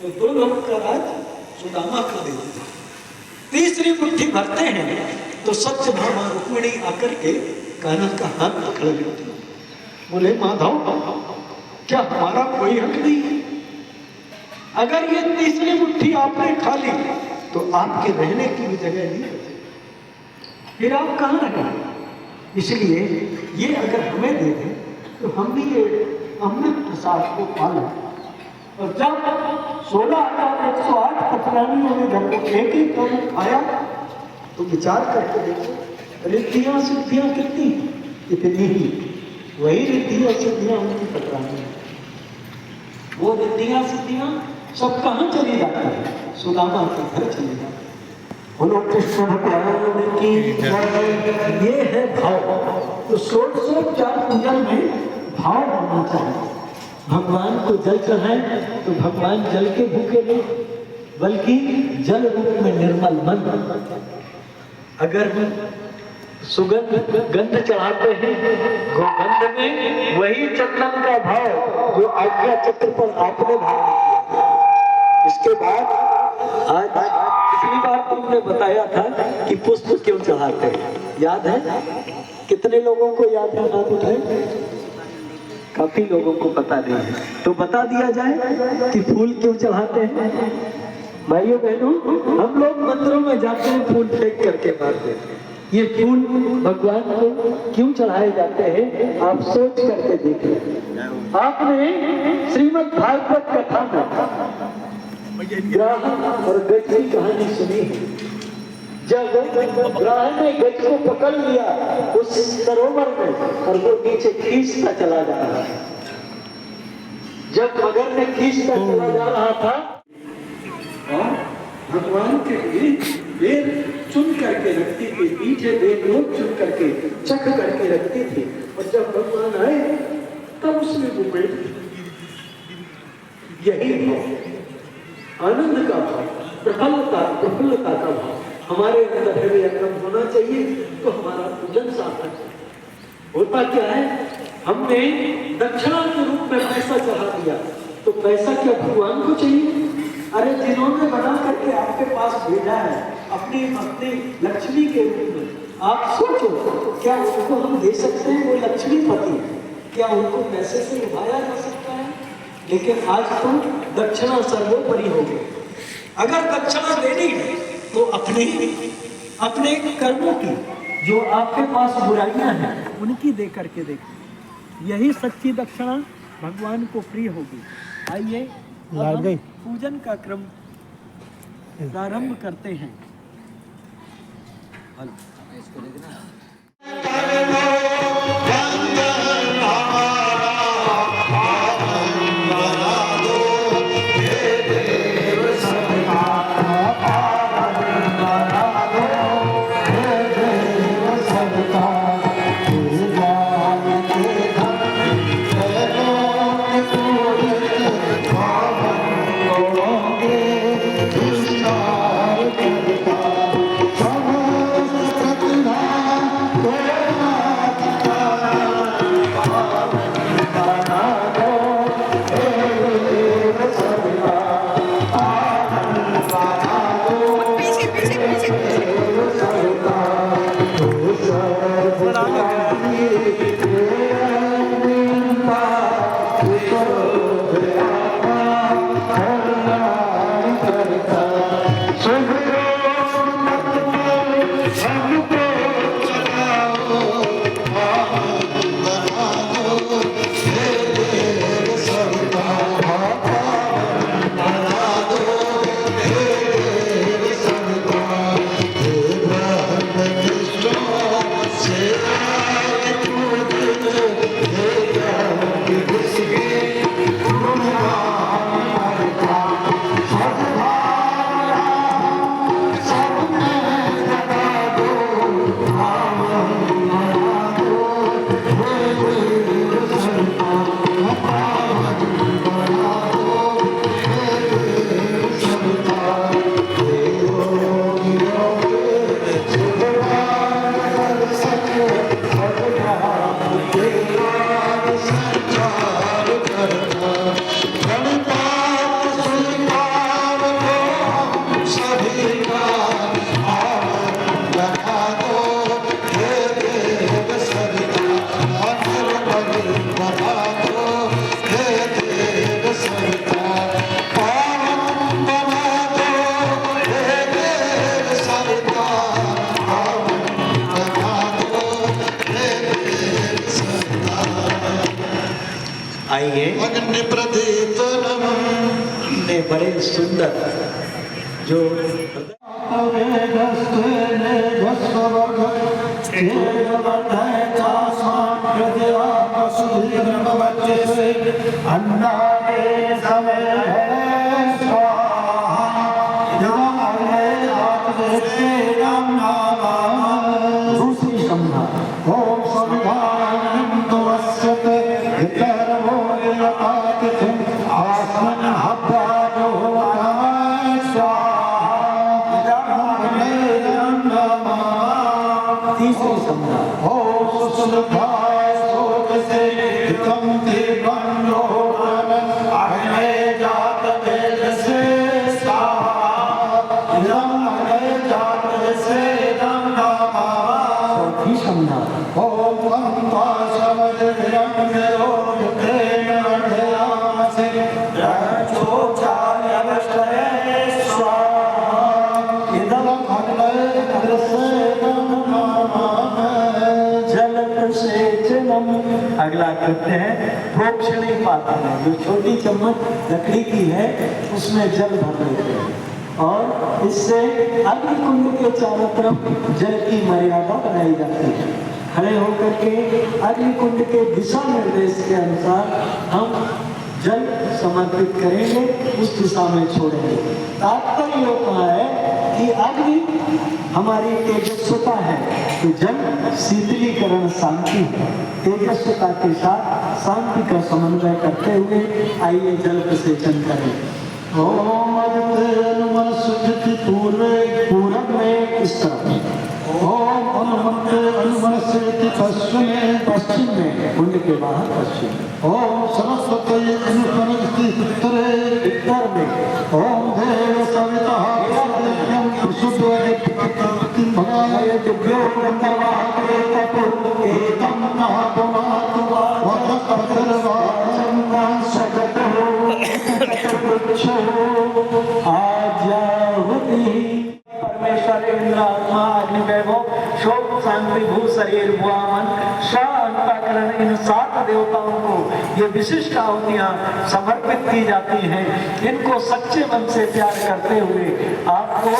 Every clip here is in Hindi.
तो 2 लोग का राज सुदामा को दे दिया। तीसरी मुट्ठी भरते हैं तो सत्यभामा रुक्मिणी आकर के कान्हा का हाथ पकड़ लेती, बोले माधव क्या हमारा कोई हक नहीं है? अगर ये तीसरी मुट्ठी आपने खा ली तो आपके रहने की भी जगह नहीं है, फिर आप कहाँ रहेंगे? इसलिए ये अगर हमें दे दें तो हम भी ये अमृत प्रसाद को पालें। और जब 16,108 पटरानियों ने जब वो एक कम खाया तो विचार करके देखो, रिद्धियां सिद्धियां कितनी, इतनी ही। वही रिद्धियां सिद्धियां उनकी पटरानी, वो रिद्धियां सिद्धियां सब कहाँ चली जाती है? सुदामा के घर चली जाती। बोलो कृष्ण भगवान की, ये है भाव। तो षोडशोपचार पूजन में भाव होना चाहिए। भगवान को जल चढ़ाएं तो भगवान जल के भूखे नहीं, बल्कि जल रूप में निर्मल मन। अगर सुगंध गंध चढ़ाते हैं गोगंध में, वही चंदन का भाव जो आज्ञा चक्र पर आपने धारण किया। इसके बाद आज पिछली बार तुमने बताया था कि पुष्प क्यों चढ़ाते हैं, याद है? कितने लोगों को याद है? हाथ उठाए। काफी लोगों को पता नहीं है, तो बता दिया जाए कि फूल क्यों चढ़ाते हैं। भाइयों बहनों, हम लोग मंदिरों में जाते हैं, फूल फेंक करके मारते हैं। ये फूल भगवान को क्यों चढ़ाए जाते हैं, आप सोच करके देखें। आपने श्रीमद् भागवत कथा में ग्राहन और गज की कहानी सुनी है। जब ग्राहन ने गज को पकड़ लिया उस सरोवर में और वो नीचे खींचता चला जा रहा है, जब मगर ने खींचता चला जा रहा था और भगवान के लिए बेर चुन करके रखती थी, मीठे बेर लोग चुन करके चख करके रखती थी, और जब भगवान आए तब उसमें वो बैठ यही भाव, आनंद का भाव, प्रफुल्लता का भाव हमारे अंदर हृदय अंगम होना चाहिए, तो हमारा पूजन सार्थक है। होता क्या है, हमने दक्षिणा के रूप में पैसा चढ़ा दिया, तो पैसा क्या भगवान को चाहिए? अरे जिन्होंने बना करके आपके पास भेजा है अपनी अपनी लक्ष्मी के रूप में, आप सोचो क्या उनको हम दे सकते हैं? वो लक्ष्मीपति है, क्या उनको पैसे से उठाया जा सकता है? लेकिन आज तो दक्षिणा सर्वोपरि हो गई। अगर दक्षिणा देनी है तो अपने कर्मों की, जो आपके पास बुराइयां हैं उनकी दे करके देखें, यही सच्ची दक्षिणा भगवान को प्रिय होगी। आइए अब हम पूजन का क्रम प्रारंभ करते हैं। इसको देखना आइए। अग्नि प्रदीप्तम ने बड़े सुंदर जो दूसरी संज्ञा ओम तीसरी संज्ञा चौथी संज्ञा अगला करते हैं प्रोक्षणी पात्र में, जो छोटी चम्मच लकड़ी की है उसमें जल भर लेते हैं और इससे अग्निकुंड के चारों तरफ जल की मर्यादा बनाई जाती है। खड़े होकर के अग्निकुंड के दिशा निर्देश के अनुसार हम जल समर्पित करेंगे, उस दिशा में छोड़ेंगे। तात्पर्य ये कहा है कि अग्नि हमारी तेजस्वता है, तो जल शीतलीकरण शांति है। तेजस्वता के साथ शांति का समन्वय करते हुए आइए जल विसेचन करें। ओम पूरब में इस तरफ, ओम पश्चिम में, कुंड के बाहर पश्चिम, ओम सरस्वती उत्तर में, ओम देव सविता परमेश्वर इंद्र आत्मा अग्नि वैभव शोक शांति भू शरीर भुआमन अंतःकरण, इन 7 देवताओं को ये विशिष्ट आहुतियां समर्पित की जाती हैं। इनको सच्चे मन से प्यार करते हुए आपको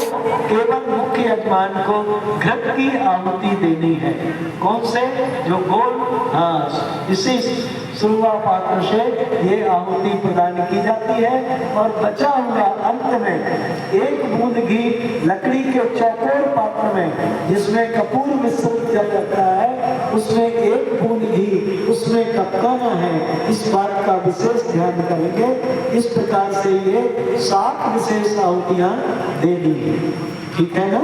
केवल मुख्य यजमान को घृत की आहुति देनी है। कौन से? जो गोल, हाँ, इसी सुलवा पात्र से ये आहुति प्रदान की जाती है और बचा हुआ अंत में 1 बूंद घी लकड़ी के चौकोर पात्र में, जिसमें कपूर मिश्रित जल रखा है, उसमें 1 बूंद घी उसमें कपकाना है। इस बात का विशेष ध्यान करेंगे। इस प्रकार से ये 7 विशेष आहुतियां देनी है, ठीक है ना?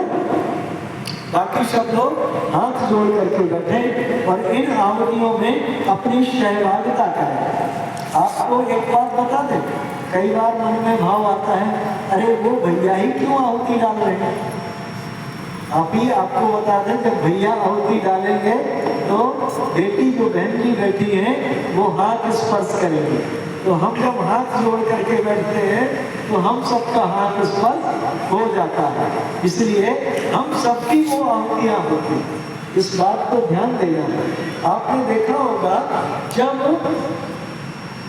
बाकी सब लोग हाथ जोड़ करके बैठे और इन आहुतियों में अपनी सहभागिता करें। आपको एक बात बता दें, कई बार मन में भाव आता है, अरे वो भैया ही क्यों आहुति डाल रहे हैं? आप ही आपको बता दें, जब भैया आहुति डालेंगे तो बेटी जो बहन जी बैठी है वो हाथ स्पर्श करेंगे। तो हम जब हाथ जोड़ करके बैठते हैं तो हम सबका हाथ स्पर्श हो जाता है, इसलिए हम सबकी वो आहुतियां होती। इस बात को ध्यान देना है। आपने देखा होगा जब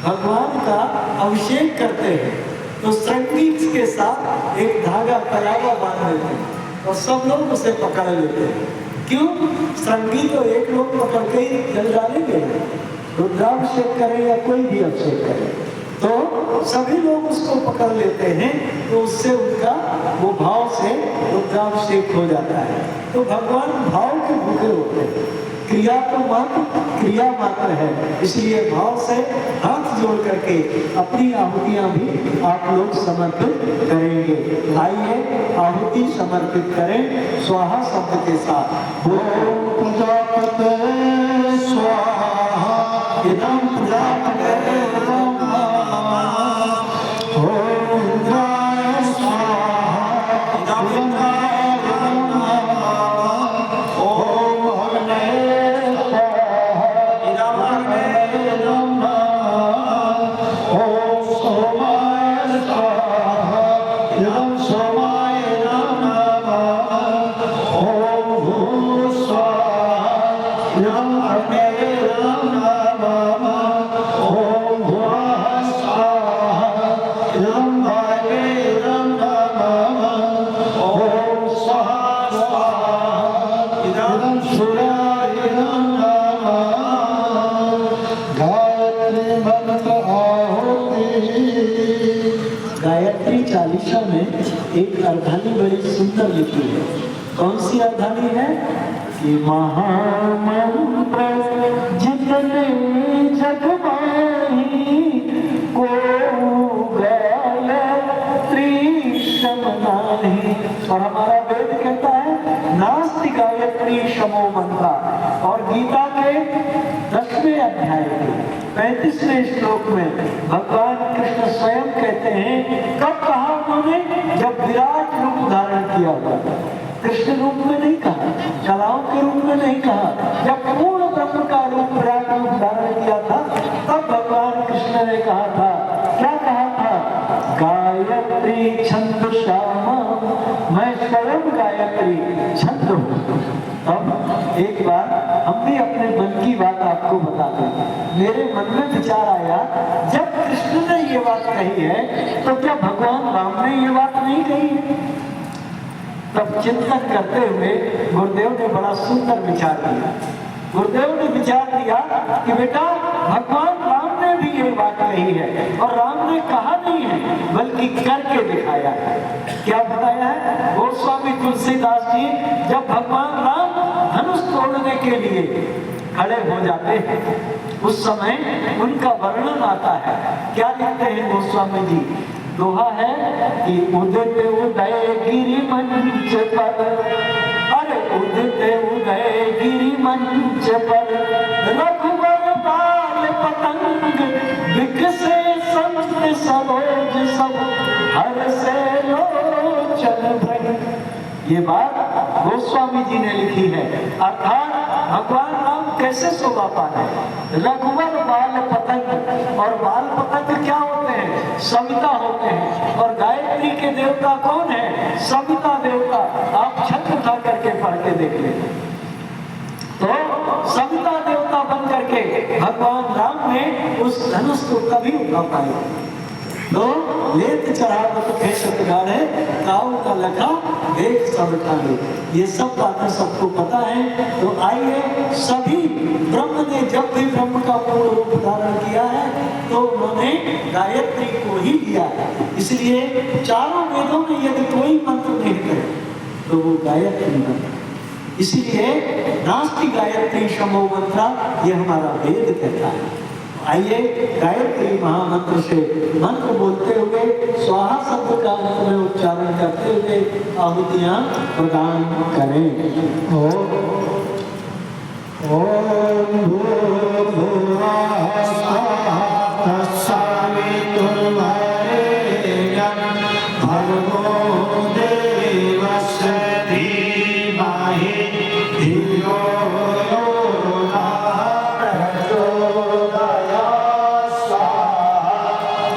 भगवान का अभिषेक करते हैं तो संगीत के साथ एक धागा कलावा बांध देते हैं और सब लोग उसे पकड़ लेते हैं। क्यों? संगीत तो एक लोग पकड़ के ही जल डालेंगे, रुद्राभिषेक करें या कोई भी अभिषेक करे तो सभी लोग उसको पकड़ लेते हैं, तो उससे उनका वो भाव से रुद्राभिषेक हो जाता है। तो भगवान भाव के भूखे होते हैं, क्रिया तो क्रिया मात्र है, इसलिए भाव से हाथ जोड़ करके अपनी आहुतियां भी आप लोग समर्पित करेंगे। आइए आहुति समर्पित करें स्वाहा शब्द के साथ। ओम प्रजापते स्वाहा, इदं प्रजापते स्वाहा, ओम इंद्राय स्वाहा, इदं इंद्राय स्वाहा, ओम अग्नये स्वाहा, इदं अग्नये स्वाहा, ओम सोमाय स्वाहा, इदं सोमाय नमः, ओम भूः स्वाहा, गायत्री चालीसा में एक अर्धानी बड़ी सुंदर लिखी है। कौन सी अर्धानी है? कि महामंत्र जितने जग माही को गायत्री शम नाही। और हमारा वेद कहता है नास्ति गायत्री शमो मंत्रा। और गीता के 10वें अध्याय के 35वें श्लोक में भगवान कृष्ण स्वयं कहते हैं, कब कहा उन्होंने? जब विराट रूप धारण किया हुआ। कृष्ण रूप में नहीं कहा, कलाओं के रूप में नहीं कहा, जब पूर्ण ब्रह्म का रूप विराट रूप धारण किया था तब भगवान कृष्ण ने कहा था, क्या कहा था? गायत्री छंद श्यामा, मैं स्वयं गायत्री छंद हूँ। अब एक बार हम भी अपने मन की बात आपको बता दें। मेरे मन में विचार आया, जब कृष्ण ने ये बात कही है तो क्या भगवान राम ने ये बात नहीं कही है? तब चिंतन करते हुए गुरुदेव ने बड़ा सुंदर विचार दिया। गुरुदेव ने विचार दिया कि बेटा भगवान राम ने भी ये बात कही है, और राम ने कहा नहीं है बल्कि करके दिखाया है। क्या बताया है? गोस्वामी तुलसीदास जी जब भगवान राम धनुष तोड़ने के लिए खड़े हो जाते हैं उस समय उनका वर्णन आता है। क्या लिखते हैं गोस्वामी जी? दोहा है कि उदित उदय गिरि मंच पर, अरे उदित उदय गिरि मंच पर, रघुवर बाल पतंग विकसे संत सरोज सब, हर से लोचन भ्रंग। ये बात गोस्वामी जी ने लिखी है। अर्थात भगवान राम कैसे शोभा पा रहे? रघुवर बाल पतंग। और बाल पतंग क्या होते हैं? सविता होते हैं। और गायत्री के देवता कौन है? सविता देवता। आप छत उठा करके पढ़ के देख ले, तो सविता देवता बन करके भगवान राम ने उस धनुष को कभी उठा पाए। तो लेत चढ़ावत फेसत गाढ़े, काऊ का लखा देख सब ठाणे। ये सब बातें सबको पता है। तो आइए, सभी ब्रह्म ने जब भी ब्रह्म का पूर्ण रूप धारण किया है तो उन्होंने गायत्री को ही लिया है। इसलिए चारों वेदों में यदि कोई मंत्र नहीं करे तो वो गायत्री मंत्र। इसलिए नास्ति गायत्री शमो मंत्रा, ये हमारा वेद कहता है। आइए गायत्री महामंत्र से मंत्र बोलते हुए स्वाहा शब्द का अंत में उच्चारण करते हुए आहुतियां प्रदान करें। ओम भूर्भुवः स्वः तत्सवितुर्वरेण्यं भर्गो देवस्य धीमहि धियो यो नः प्रचोदयात्। स्वाहा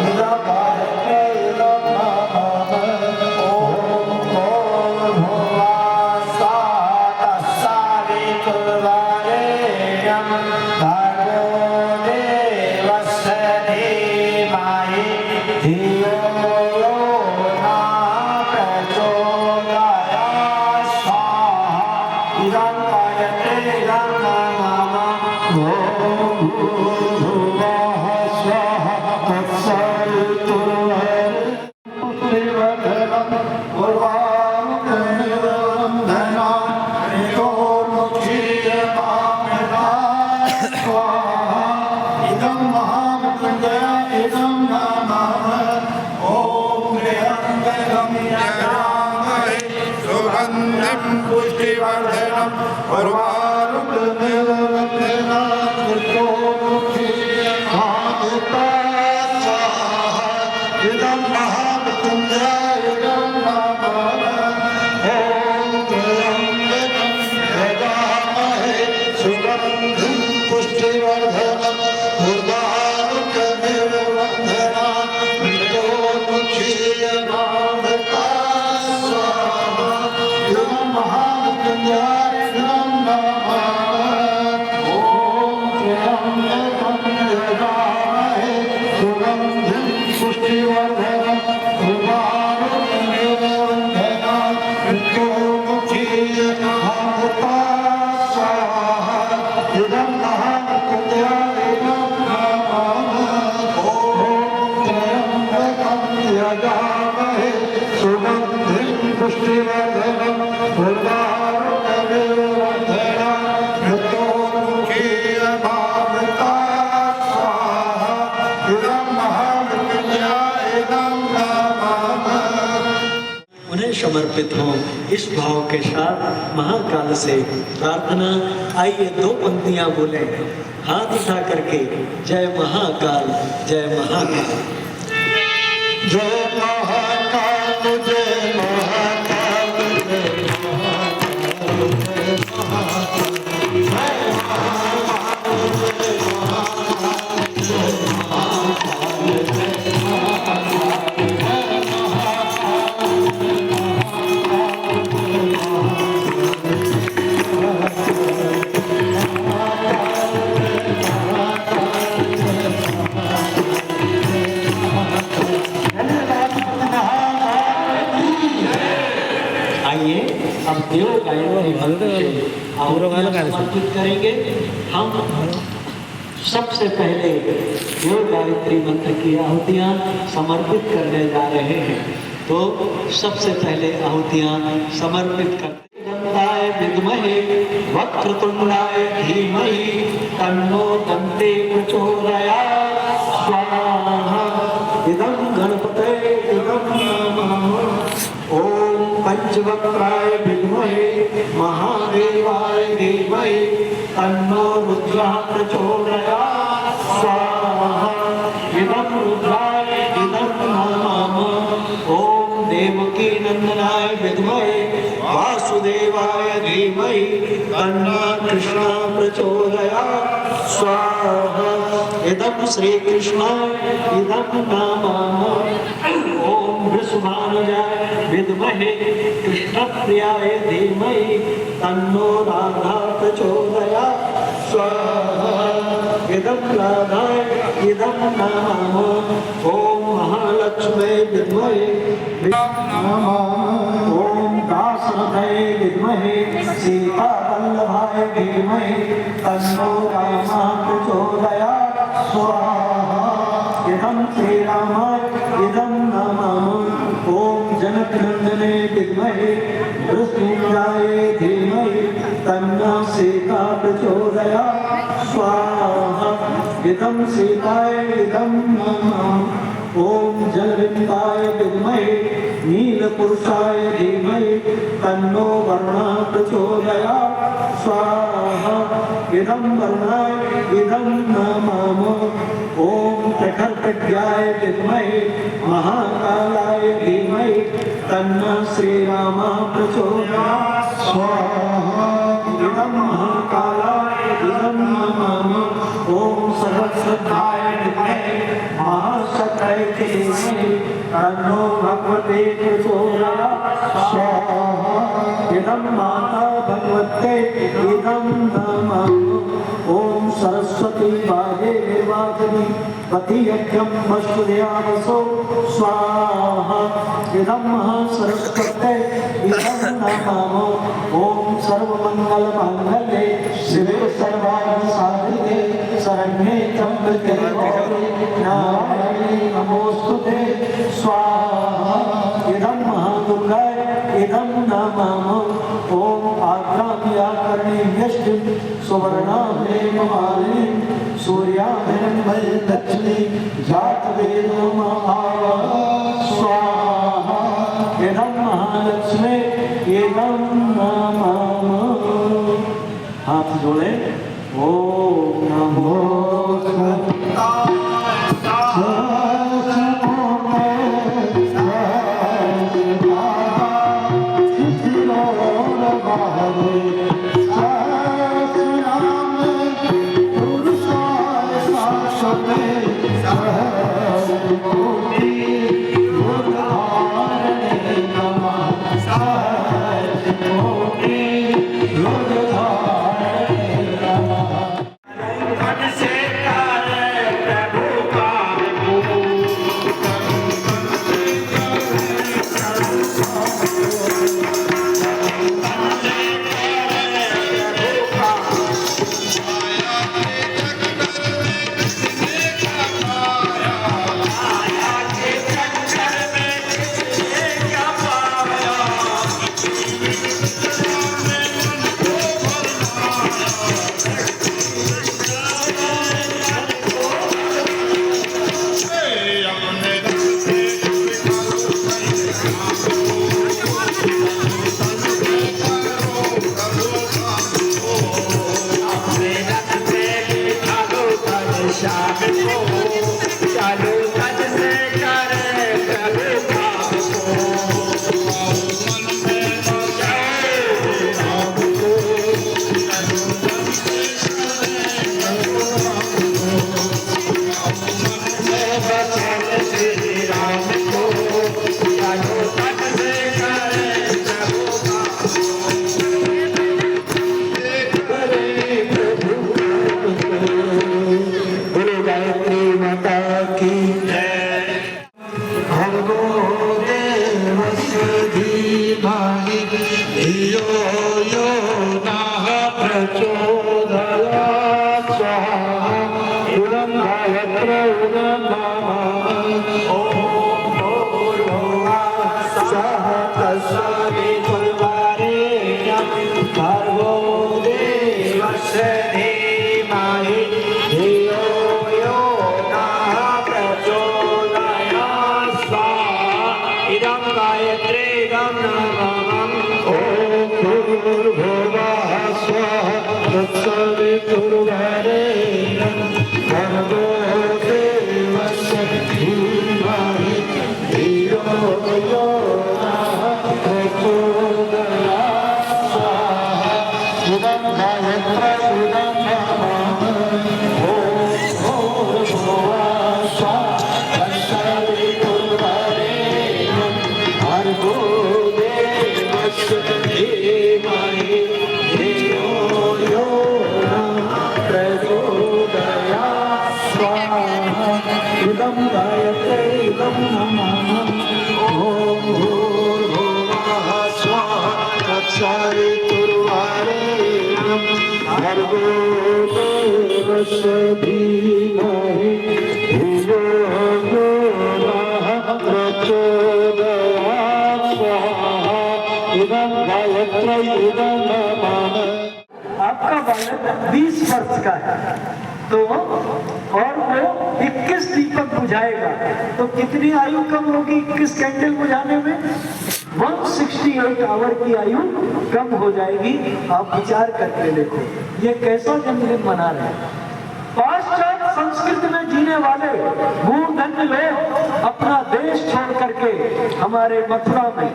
इदमर्थे नमः। ओम भूर्भुवः स्वः तत्सवितुर्वरेण्यं भर्गो देवस्य धीमहि धियो यो नः प्रचोदयात्। स्वाहा इदं गायत्री इदं नमः। ओम भूर्भुवः स्वः तत्सवितुर्वरेण्यं इदं महामृत्युंजय इदं नमः। ओम त्र्यंबकं यजामहे सुगन्धिं पुष्टिवर्धनं उर्वारुकमिव वन्दनात् इदं महामृत्युंजय इदं नमः। ओम त्र्यंबकं यजामहे सुगन्धिं पुष्टिवर्धनं उर्वारुकमिव वन्दनात् इदं महामृत्युंजय इदं नमः। ओम त्र्यंबकं पुष्टिवर्धनम् उर्वारुकविवर्धनम् मृत्योर्मुखीयमामृता स्वाहा इदं महामृत्युञ्जय इदं नमामः। उन्हें समर्पित हो इस भाव के साथ महाकाल से प्रार्थना। आइए 2 पंक्तियां बोले हाथ उठा करके, जय महाकाल जय महाकाल। जय महाकाल जय महाकाल जय आइए अब देव गायत्री समर्पित करेंगे। हम सबसे पहले देव गायत्री मंत्र की आहुतियां समर्पित करने जा रहे हैं। तो सबसे पहले आहुतियां समर्पित करते गंधाय विद्महे वक्रतुंडाय धीमहि तन्नो दन्ते प्रचोदयात् स्वाहा इदं गणपते इदं नमः। ओम पंचवक्त्राय विद्महे महादेवाय धीमहि तन्नो रुद्रः प्रचोदयात् स्वाहा इदं रुद्राय इदं नमः। ओम देवकी नंदनाय विद्महे वासुदेवाय धीमहि तन्नो कृष्णः प्रचोदयात् स्वाहा इदं श्रीकृष्णाय इदं नमः। ओम वृषभानुजाय विद्महे कृष्णप्रियाय धीमहि तन्नो राधा प्रचोदयात् स्वाहा इदं राधाय इदं नमः। ओम महालक्ष्मी विद्महे नमः। ओम दासरथाय विद्महे सीतावल्लभाय धीमहि तन्नो रामः प्रचोदयात् स्वाहा इदं श्रीरामाय इदं नमः। ओम जनकनंदने विद्महे वृषभानुजाय धीमहि तन्नो सीता प्रचोदयात् स्वाहा इदं सीताय इदं नमः। ओम जलविंदाय विद्महे नीलपुरुषाय धीमहि तन्नो वर्णः प्रचोदयात् स्वाहा इदं वर्णाय इदं नमः। ओम प्रखरप्रज्ञाय विद्महे महाकालाय धीमहि तन्नो श्रीरामः प्रचोदयात् स्वाहा इदं महाकालाय इदं नमः। ओम सहस्रधाय विद्महे महाशक्तये धीमहि तन्नो भगवते प्रचोदयात् स्वाहा इदं माता भगवते इदं नमः। ओम सरस्वती बाहे निर्वाचिनी पतियज्ञं वसुदेवावसो स्वाहा इदं महासरस्वते इदं नमः। ओम सर्वमंगलमांगल्ये शिवे सर्वार्थसाधिके शरण्ये त्र्यंबके गौरी नारायणी नमोस्तुते स्वाहा इदं महादुर्गाय इदं नमः। ओम आग्राम्याकर्णी यष्टिं सुवर्णाभेममालिनीं सूर्याभिरम्भय लक्ष्मी जातवेदो महावा स्वाहा इदं महालक्ष्मी इदं नमः। हाथ जोड़े ओम नमो से धीमहि धियो यो नः प्रचोदयात् स्वाहा इदं गायत्री इदं नमः ॐ भूर्भुवः स्वः तत्सवितुर्वरेण्यं भर्गो देवस्य धीमहि धियो यो नः प्रचोदयात् स्वाहा इदं गायत्री इदं नमः ॐ भूर्भुवः स्वः तत्सवितुर्वरेण्यं भर्गो देवस्य धीमहि धियो यो नः प्रचोदयात् स्वाहा इदं गायत्री इदं नमः ॐ भूर्भुवः स्वः तत्सवितुर्वरेण्यं भर्गो देवस्य धीमहि धियो यो नः प्रचोदयात् स्वाहा इदं गायत्री इदं नमः ॐ भूर्भुवः स्वः तत्सवितुर्वरेण्यं भर्गो देवस्य धीमहि धियो यो नः प्रचोदयात् स्वाहा इदं गायत्री इदं नमः। आपका बालक 20 वर्ष का है तो और वो 21 दीपक बुझाएगा तो कितनी आयु कम होगी 21 कैंडल बुझाने में? 168 आवर की आयु कम हो जाएगी। आप विचार करके देखो ये कैसा जन्मदिन मना रहे हैं। पाश्चात्य संस्कृति में जीने वाले मूर्धन्य लोग अपना देश छोड़ करके हमारे मथुरा में,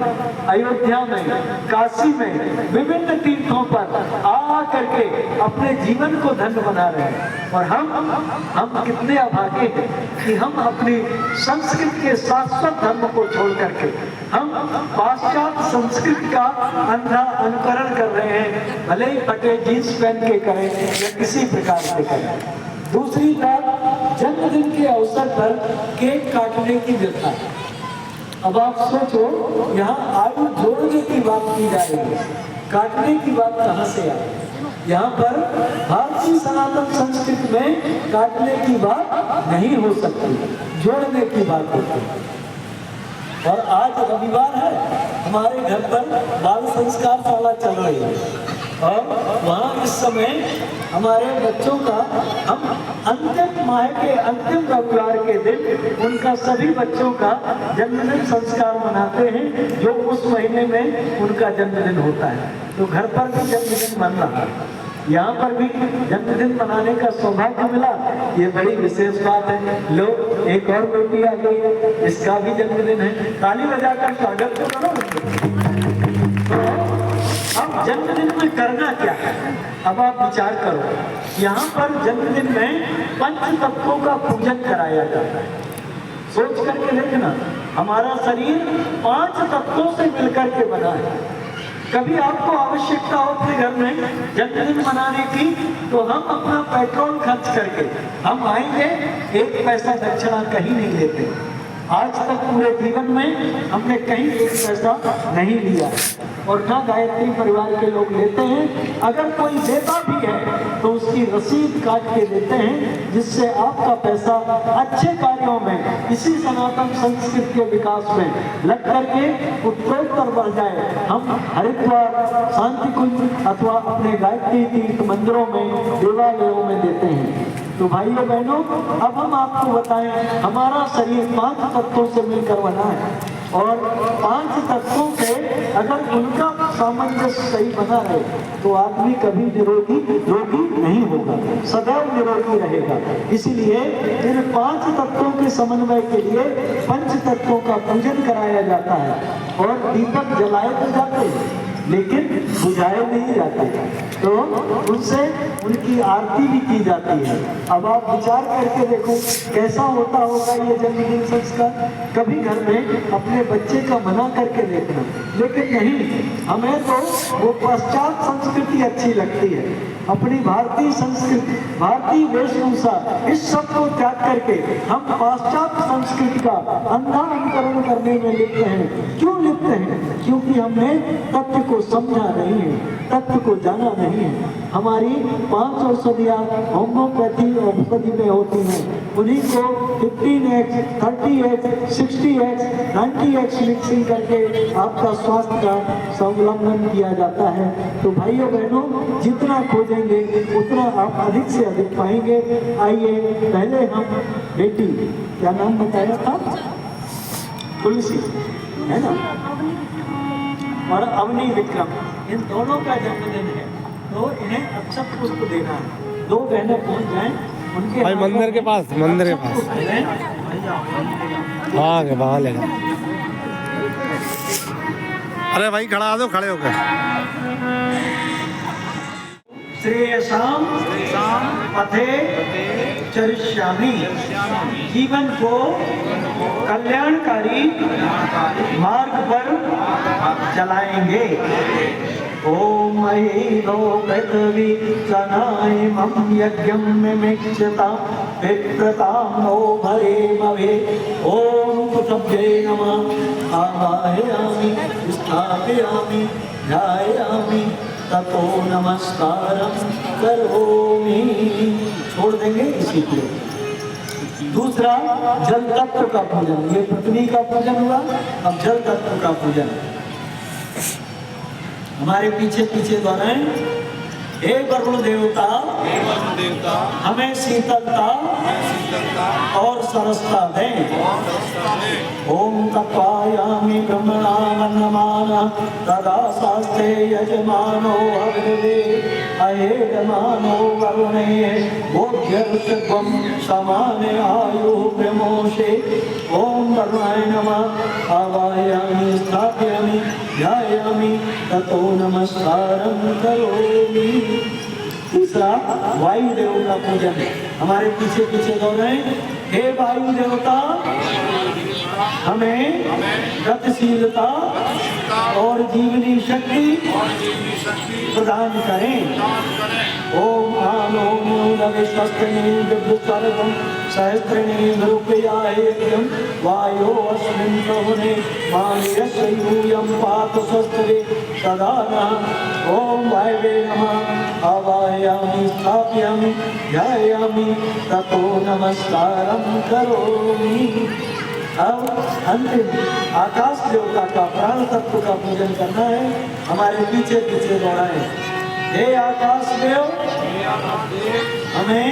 अयोध्या में, काशी में विभिन्न तीर्थों पर आ करके अपने जीवन को धन्य बना रहे हैं और हम कितने अभागे हैं कि हम अपनी संस्कृति के शाश्वत धर्म को छोड़ करके हम पाश्चात्य संस्कृति का अंधा अनुकरण कर रहे हैं, भले ही फटे जींस पहन के करें या किसी प्रकार से करें। दूसरी बात, जन्मदिन के अवसर पर केक काटने की प्रथा। अब आप सोचो यहाँ आयु जोड़ने की बात की जा रही है, काटने की बात कहाँ से आई? यहाँ पर भारतीय सनातन संस्कृति में काटने की बात नहीं हो सकती, जोड़ने की बात होती है। और आज रविवार है, हमारे घर पर बाल संस्कार शाला चल रही है और वहाँ इस समय हमारे बच्चों का हम अंतिम माह के अंतिम रविवार के दिन उनका सभी बच्चों का जन्मदिन संस्कार मनाते हैं जो उस महीने में उनका जन्मदिन होता है। तो घर पर भी जन्मदिन मन रहा है, यहाँ पर भी जन्मदिन मनाने का सौभाग्य मिला, ये बड़ी विशेष बात है। लो एक और बेटी आ गई है, इसका भी जन्मदिन है, ताली बजाकर स्वागत तो करो। अब जन्मदिन में करना क्या है? अब आप विचार करो, यहाँ पर जन्मदिन में पंच तत्वों का पूजन कराया जाता है। सोच करके देखना, हमारा शरीर 5 तत्वों से मिलकर के बना है। कभी आपको आवश्यकता हो अपने घर में जन्मदिन मनाने की तो हम अपना पेट्रोल खर्च करके हम आएंगे, 1 पैसा दक्षिणा कहीं नहीं लेते। आज तक पूरे जीवन में हमने कहीं 1 पैसा नहीं लिया और ना गायत्री परिवार के लोग लेते हैं। अगर कोई देता भी है तो उसकी रसीद काट के देते हैं, जिससे आपका पैसा अच्छे कार्यों में, इसी सनातन संस्कृति के विकास में लग करके उत्तरोत्तर बढ़ जाए। हम हरिद्वार, शांति कुंज अथवा अपने गायत्री तीर्थ मंदिरों में, देवालयों में देते हैं। तो भाइयों बहनों, अब हम आपको बताएं, हमारा शरीर 5 तत्वों से मिलकर बना है और 5 तत्वों से अगर उनका सामंजस्य सही बना रहे तो आदमी कभी रोगी नहीं होगा, सदैव निरोगी रहेगा। इसीलिए इन 5 तत्वों के समन्वय के लिए पंच तत्वों का पूजन कराया जाता है और दीपक जलाए तो जाते हैं। लेकिन बुझाए नहीं जाते, तो उनसे उनकी आरती भी की जाती है। अब आप विचार करके देखो कैसा होता होगा ये जन्मदिन संस्कार। कभी घर में अपने बच्चे का मना करके देखना, लेकिन नहीं, हमें तो वो पश्चात संस्कृति अच्छी लगती है। अपनी भारतीय संस्कृति, भारतीय वेशभूषा, इस सब को त्याग करके हम पाश्चात्य संस्कृति का अंधा अनुकरण करने में लिप्त हैं। क्यों लिप्त हैं? क्योंकि हमने तत्व को समझा नहीं है, तत्व को जाना नहीं है। हमारी 5 औषधियाँ होम्योपैथी औषधि में होती हैं, उन्हीं को 15x, 30x, 60x, 90x mixing करके आपका स्वास्थ्य का स्वावलंबन किया जाता है। तो भाइयों बहनों, जितना खोजेंगे उतना आप अधिक से अधिक पाएंगे। आइए पहले हम बेटी, क्या नाम बताया था? तुलसी है ना, और अवनी विक्रम, इन दोनों का जन्मदिन है, तो इन्हें अक्षत पुष्प देना है। 2 बहनें पहुंच जाएं उनके भाई मंदिर के पास, मंदिर के पास हाँ वहाँ ले जाओ। अरे भाई खड़ा दो, खड़े होकर। श्रेयसाम पथे चरिष्यामि, जीवन को कल्याणकारी मार्ग पर चलाएंगे। ओम महीनो पृथ्वी सनाय मम यज्ञम मिमिक्षता विप्रताम नो भरे मवे। ओम पृथ्व्यै नमः आवाहयामि स्थापयामि ध्यायामि ततो नमस्कारं करोमि। छोड़ देंगे इसी को। दूसरा, जल तत्व का पूजन। ये पृथ्वी का पूजन हुआ, अब जल तत्व का पूजन। हमारे पीछे पीछे दोहराएं। हे वरुण देवता, हमें शीतलता और सरसता दें। ओम तत्वायामि ब्रह्मणा वन्नमाना तदा शास्त्रे यजमानो अग्रवे अहेडमानो वरुणे भोग्यर्षभं समाने आयु प्रमोषे। ओम वरुणाय नमः आवाहयामि स्थापयामि ध्यायामि ततो नमस्कारं करोमि। तीसरा, वायुदेव का पूजन। हमारे पीछे पीछे दोहराएं। हे वायु देवता, हमें गतिशीलता और जीवनी शक्ति प्रदान करें। ओम आनो विश्वस्तने विभुतर्वं सहस्त्रने रूपयायेयं वायो अस्मिन् प्रभुने मानियस्य यूयं पातु स्वस्तिरे सदा नः। ओम वायवे नमः आवाहयामि स्थापयामि ध्यायामि ततो नमस्कारं करोमि। अब अंतिम आकाश देवता का, प्राण तत्व का पूजन करना है। हमारे पीछे पीछे दौड़ाएं। हे आकाश देव, हमें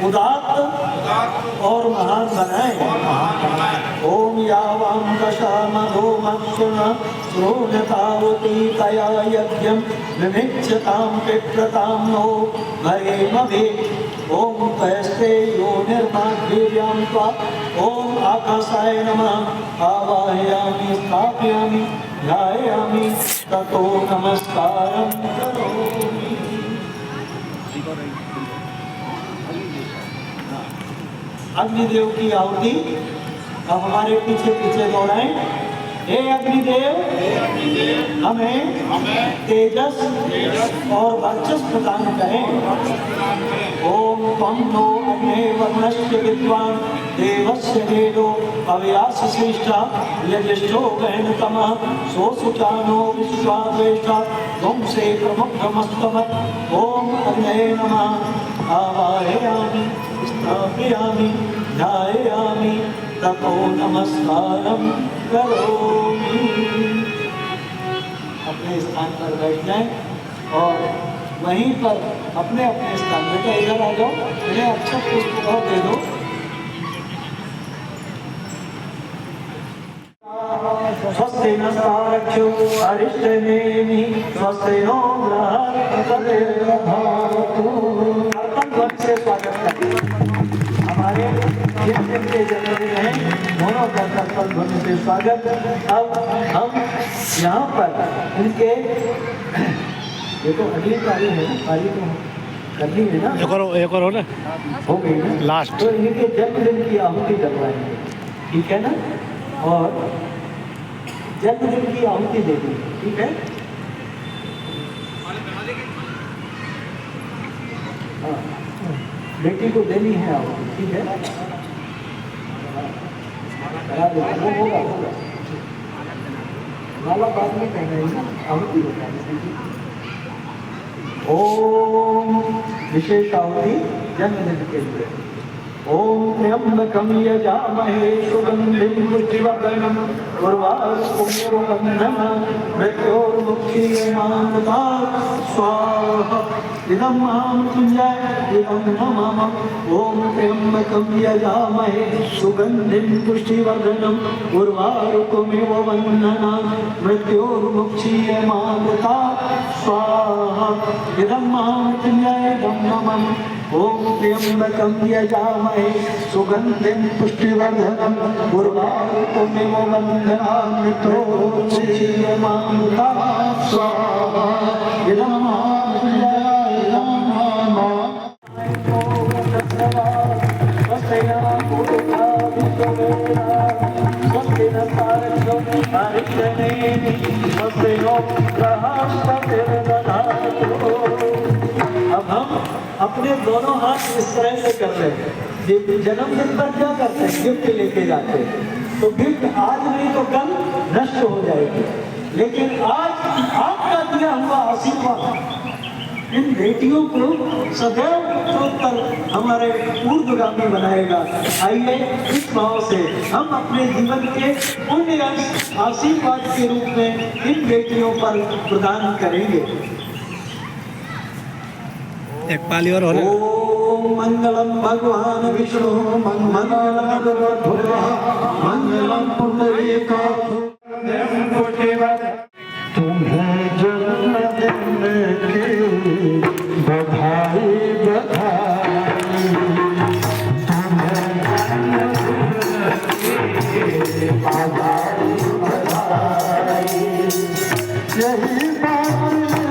उदात्त और महान बनाए। ओम यावां दशा मधो मत्सुना श्रोणतावती तया यज्ञं विमिक्षतां पिप्रतां नो भरे मवे। ओम तयस्ते यो निर्माद्वीर्यां त्वा। ओम आकाशाय नमः आवाहयामि स्थापयामि ध्यायामि ततो नमस्कारं करोमि। अग्निदेव की आहुति। अब हमारे पीछे पीछे दौड़ाएं। हे अग्निदेव, हमें तेजस और वर्चस्व प्रदान करें। ओम त्वं नो अग्ने वर्णस्य विद्वान् देवस्य वेदो अव्यास श्रेष्ठा यज्ञो गहनतमः सोऽसुचानो विश्वाद्वेष्टा त्वं से प्रमुखमस्तमत्। ओम अग्नये नमः आवाहयामि स्थापयामि ध्यायामि ततो नमस्कारं करोमि। अपने स्थान पर बैठ जाएं और वहीं पर अपने अपने स्थान में, इधर आ जाओ, इन्हें अच्छा पुष्प और दे दो। स्वस्ति नस्तारक्षो अरिष्टनेमि स्वस्ति नो बृहस्पतिर्दधातु। से स्वागत करते हैं। हमारे जिनके जन्मदिन है दोनों का करतल ध्वनि से स्वागत। अब हम यहाँ पर इनके ये तो अगली पारी है ना, पारी तो करनी है ना, एक और हो ना, हो गई ना लास्ट। तो इनके जन्मदिन की आहुति डलवाएंगे, ठीक है ना, और जन्मदिन की आहुति दे दी, ठीक है। हाँ, बेटी को देनी है आहुति, ठीक है, करा दो, वो होगा माला बाद में कहना है, आहुति होता है। ओम विशेष आहुति जन्मदिन के लिए। ओम त्र्यंबकं यजामहे सुगंधिं पुष्टिवर्धनम् उर्वारुकमिव मृत्योर्मुक्षीयमामृतात् स्वाहा। इदं महामृत्युञ्जय इदं नमः। ओम त्र्यंबकं यजामहे सुगंधिं पुष्टिवर्धनम् उर्वारुकमिव मृत्योर्मुक्षीयमामृतात् स्वाहा। इदं महामृत्युञ्जय इदं नमः। ओम त्र्यंबकं यजामहे सुगंधिं पुष्टिवर्धनम् उर्वारुकमिव मृत्योर्मुक्षीयमामृतात् स्वाहा। इदं महामृत्युञ्जय इदं नमः। अब हम अपने दोनों हाथ इस तरह से कर रहे हैं। जन्मदिन पर क्या करते हैं, गिफ्ट लेके जाते हैं, तो गिफ्ट आज नहीं तो कल नष्ट हो जाएगी, लेकिन आज आपका दिया हुआ आशीर्वाद इन बेटियों को सदैव उत्तरोत्तर हमारे ऊर्ध्वगामी बनाएगा। आइए इस भाव से हम अपने जीवन के पुण्य आशीर्वाद के रूप में इन बेटियों पर प्रदान करेंगे। एक पाली और होने। ओम मंगलम भगवान विष्णु मंगलम मंगलम पुंडरीकाक्ष। तुम्हें जन्मदिन की बधाई बधाई, तुम्हें बधाई बधाई। यही बात ने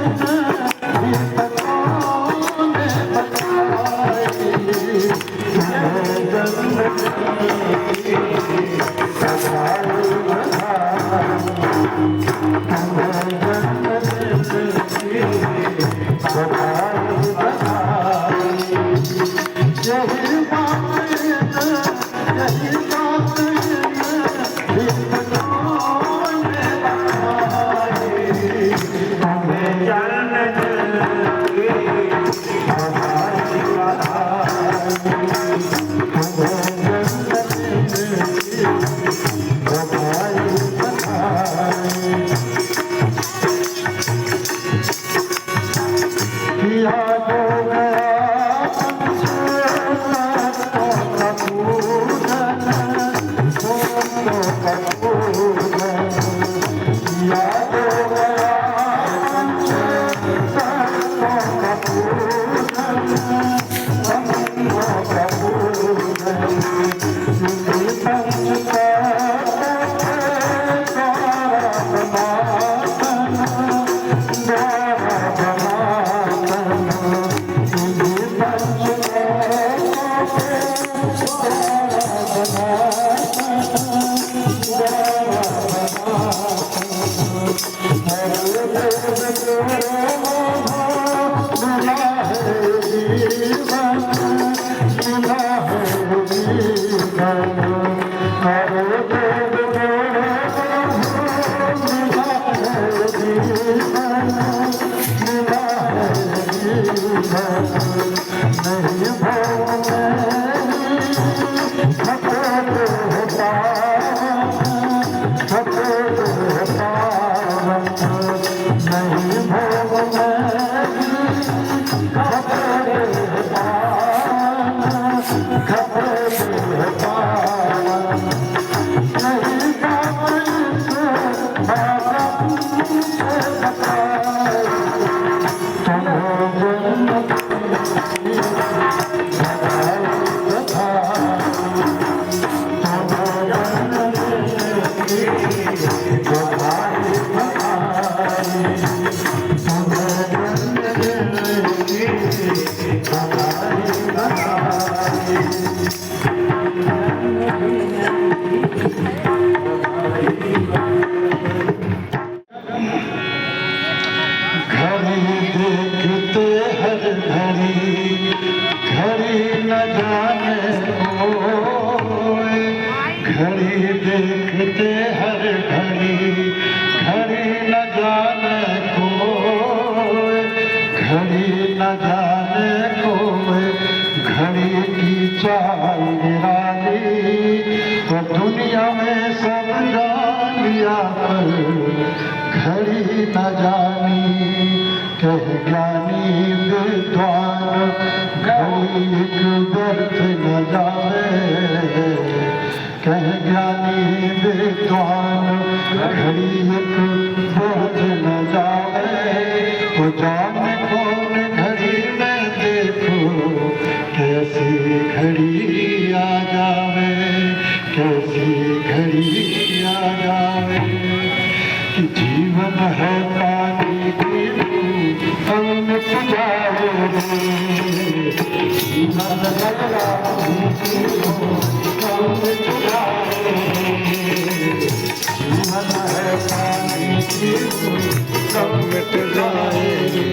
बताई, तुम्हें जन्मदिन की बधाई घड़ी न जानी कह ज्ञानी विद्वान घड़ी एक व्यर्थ न जावे कह ज्ञानी विद्वान घड़ी एक व्यर्थ न जावे तो जाने कौन घड़ी में देखो कैसी घड़ी आ जावे कैसी घड़ी आ जावे कि जीवन है पानी की हम मिट जाओगे जीवन है पानी की हम मिट जाओगे जीवन है पानी की हम मिट जाएंगे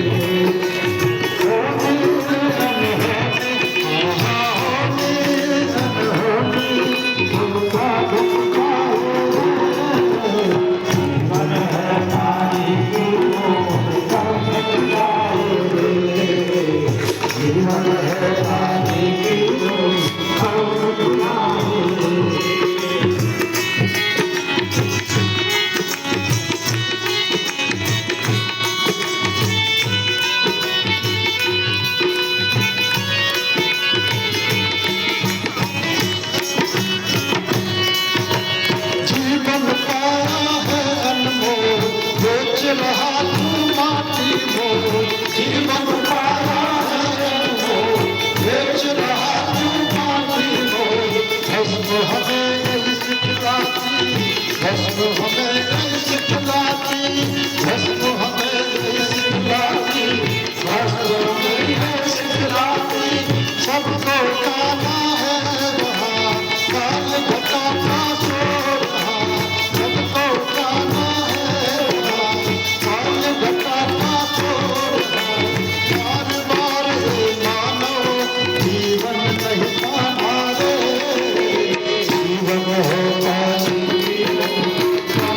सबको काला है वहाँ काल घटाता सो रहा सबको काला है वहाँ काल घटाता सो रहा बार बार मानो जीवन नहीं पाना रे जीवन है पानी जीवन है पानी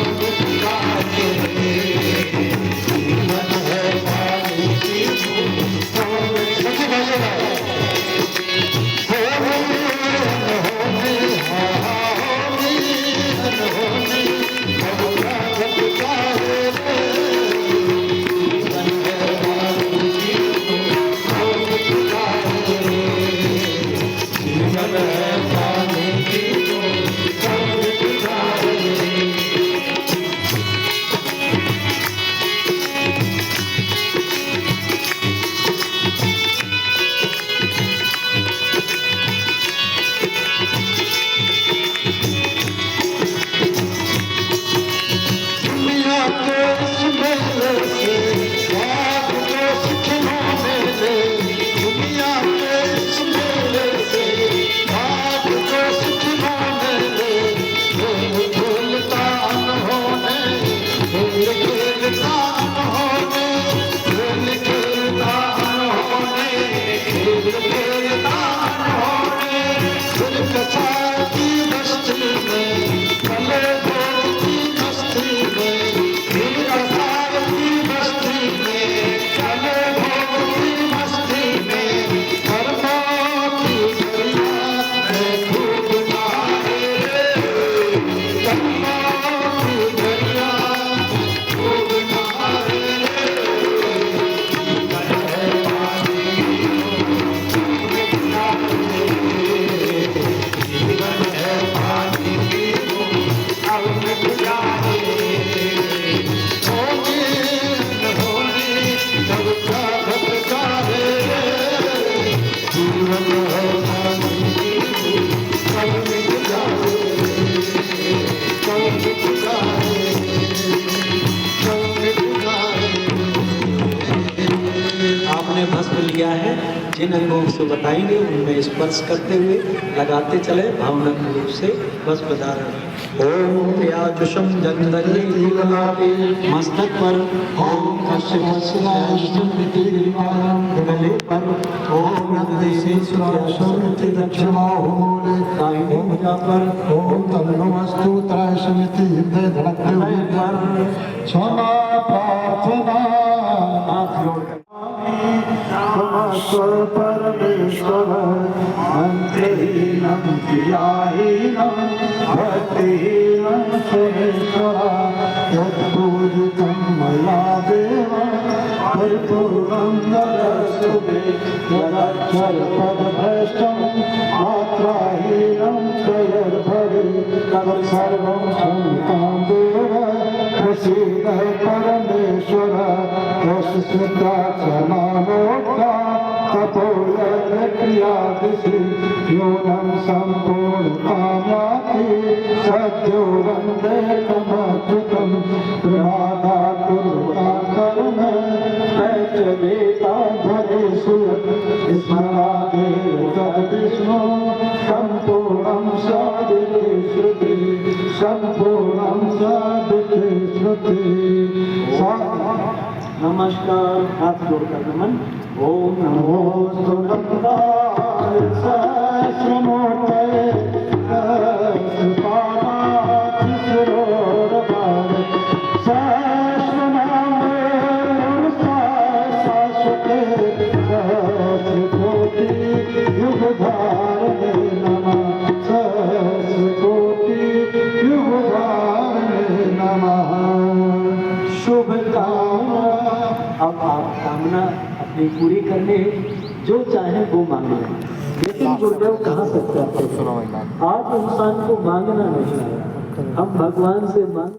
किया है, जिन अंगों से बताएंगे उनमें स्पर्श करते हुए लगाते चले भावनात्मक रूप से बस बता रहे। ओम याजुषम जंदरी मस्तक पर ओम गले पर ओम दक्षिणामूले दाहिनी भुजा पर ओम तन्नमस्तु त्रय समिति हृदय धड़कते हुए पर क्षमा प्रार्थना हाथ जोड़कर परमेश्वर मंत्रहीनं क्रियाहीनं भक्तिहीनं सुरेश्वर यत्पूज पूजितं मया देव परिपूर्णं ददस्तु मे यदक्षरपदभ्रष्टं मात्राहीनं त्रयर्भरे तत्सर्वं क्षम्यतां देव प्रसीद परमेश्वर यस्मिताक्षरनामोक्ता तपोयज्ञक्रियादिषि न्यूनं सम्पूर्णकाम्याति सद्यो वन्दे तमच्युतं प्रमादात् कुर्वतां कर्म तैत्यवेताधरेषु स्मरादेव तद्विष्णो सम्पूर्णं साधिते श्रुति सम्पूर्णं साधिते श्रुति। नमस्कार, हाथ जोड़कर नमन। ओम नमो सुरंगाय सहस्रमूर्तये सहस्रपादाय शिरोरभारे सहस्रनामे शाश्वते सहस्रकोटि युगधारणे नमः सहस्रकोटि युगधारणे नमः। शुभकामना। अब आप कामना अपनी पूरी करने जो चाहे वो मांगे, लेकिन गुरुदेव कहाँ सकते हैं? आज इंसान को मांगना नहीं आया, हम भगवान से मांग